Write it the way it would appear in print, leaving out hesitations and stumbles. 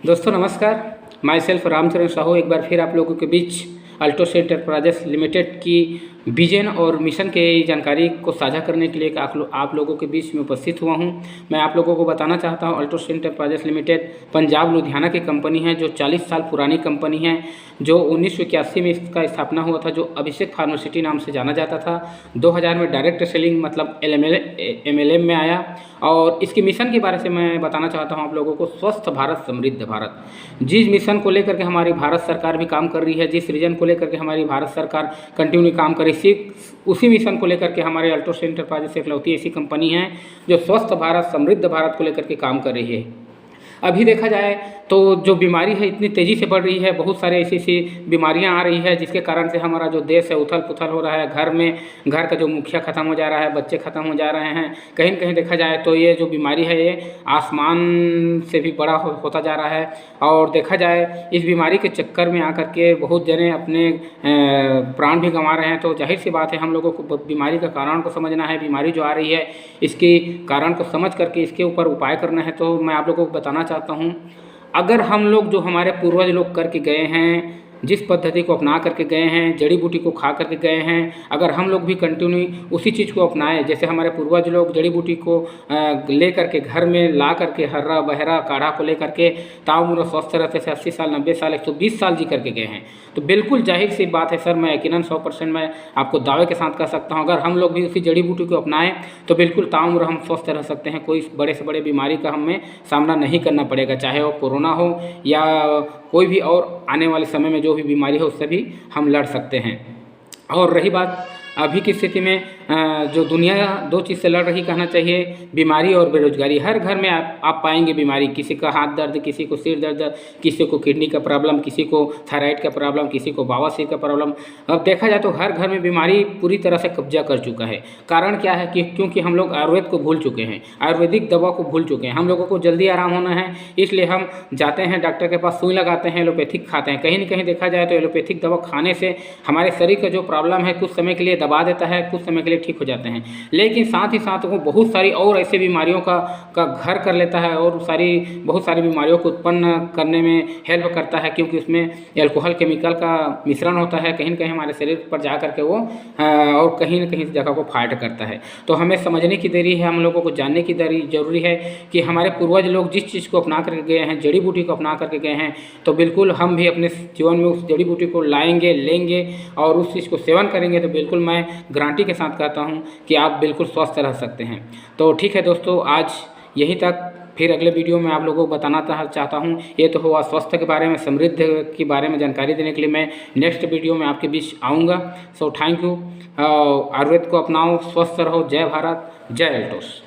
दोस्तों नमस्कार। My self Ramcharan Sahu एक बार फिर आप लोगों के बीच अल्टोस एंटरप्राइजेस लिमिटेड की विजन और मिशन के जानकारी को साझा करने के लिए आप लोगों के बीच में उपस्थित हुआ हूं। मैं आप लोगों को बताना चाहता हूं Altos enterprises limited Punjab Ludhiana की कंपनी है, जो 40 साल पुरानी कंपनी है, जो 1981 में इसका स्थापना हुआ था, जो अभिषेक फार्मासिटी नाम से जाना जाता था। 2000 में डायरेक्ट सेलिंग मतलब MLM में आया। और इसके मिशन के बारे में मैं बताना चाहता हूं आप लोगों को, स्वस्थ भारत समृद्ध भारत। जिस मिशन को लेकर के हमारी भारत सरकार भी काम कर रही है, जिस रीजन को लेकर के हमारी भारत सरकार कंटिन्यू काम कर रही है, उसी मिशन को लेकर के हमारे अल्टोस एंटरप्राइजेस इकलौती ऐसी कंपनी है जो स्वस्थ भारत समृद्ध भारत को लेकर के काम कर रही है। अभी देखा जाए तो जो बीमारी है इतनी तेज़ी से बढ़ रही है, बहुत सारे ऐसी बीमारियां आ रही है जिसके कारण से हमारा जो देश है उथल पुथल हो रहा है। घर का जो मुखिया ख़त्म हो जा रहा है, बच्चे ख़त्म हो जा रहे हैं। कहीं न कहीं देखा जाए तो ये जो बीमारी है ये आसमान से भी बड़ा होता जा रहा है। और देखा जाए इस बीमारी के चक्कर में आकर के बहुत जने अपने प्राण भी गंवा रहे हैं। तो जाहिर सी बात है हम लोगों को बीमारी का कारण को समझना है। बीमारी जो आ रही है इसके कारण को समझ करके इसके ऊपर उपाय करना है। तो मैं आप लोगों को बताना चाहता हूँ, अगर हम लोग जो हमारे पूर्वज लोग करके गए हैं, जिस पद्धति को अपना करके गए हैं, जड़ी बूटी को खा करके गए हैं, अगर हम लोग भी कंटिन्यू उसी चीज़ को अपनाएं, जैसे हमारे पूर्वज लोग जड़ी बूटी को ले करके घर में ला करके हर्रा बहरा काढ़ा को ले करके ताउम्र स्वस्थ रहते थे, 80 साल 90 साल 120 साल जी करके गए हैं। तो बिल्कुल जाहिर सी बात है सर, मैं यकीनन 100% मैं आपको दावे के साथ कह सकता हूँ, अगर हम लोग भी उसी जड़ी बूटी को अपनाएं तो बिल्कुल ताउम्र हम स्वस्थ रह सकते हैं। कोई बड़े से बड़े बीमारी का हमें सामना नहीं करना पड़ेगा, चाहे वो कोरोना हो या कोई भी और आने वाले समय में जो भी बीमारी है उससे भी हम लड़ सकते हैं। और रही बात अभी की स्थिति में जो दुनिया दो चीज़ से लड़ रही कहना चाहिए, बीमारी और बेरोजगारी। हर घर में आप पाएंगे बीमारी, किसी का हाथ दर्द, किसी को सिर दर्द, किसी को किडनी का प्रॉब्लम, किसी को थायराइड का प्रॉब्लम, किसी को बवासीर का प्रॉब्लम। अब देखा जाए तो हर घर में बीमारी पूरी तरह से कब्जा कर चुका है। कारण क्या है कि क्योंकि हम लोग आयुर्वेद को भूल चुके हैं, आयुर्वेदिक दवा को भूल चुके हैं। हम लोगों को जल्दी आराम होना है, इसलिए हम जाते हैं डॉक्टर के पास, सुई लगाते हैं, एलोपैथिक खाते हैं। कहीं न कहीं देखा जाए तो एलोपैथिक दवा खाने से हमारे शरीर का जो प्रॉब्लम है कुछ समय के लिए दबा देता है, कुछ समय के लिए ठीक हो जाते हैं, लेकिन साथ ही साथ वो बहुत सारी और ऐसे बीमारियों का घर कर लेता है और बहुत सारी बीमारियों को उत्पन्न करने में हेल्प करता है, क्योंकि उसमें एल्कोहल केमिकल का मिश्रण होता है। कहीं न कहीं हमारे शरीर पर जा करके वो और कहीं न कहीं जगह को फाइट करता है। तो हमें समझने की देरी है, हम लोगों को जानने की जरूरी है कि हमारे पूर्वज लोग जिस चीज़ को अपना करके गए हैं, जड़ी बूटी को अपना करके गए हैं, तो बिल्कुल हम भी अपने जीवन में उस जड़ी बूटी को लाएंगे, लेंगे और उस चीज़ को सेवन करेंगे तो बिल्कुल मैं गारंटी के साथ कहता हूं कि आप बिल्कुल स्वस्थ रह सकते हैं। तो ठीक है दोस्तों, आज यहीं तक। फिर अगले वीडियो में आप लोगों को बताना चाहता हूं, ये तो हुआ स्वास्थ्य के बारे में, समृद्ध के बारे में जानकारी देने के लिए मैं नेक्स्ट वीडियो में आपके बीच आऊँगा। So thank you. आयुर्वेद को अपनाओ, स्वस्थ रहो। जय भारत, जय अल्टोस।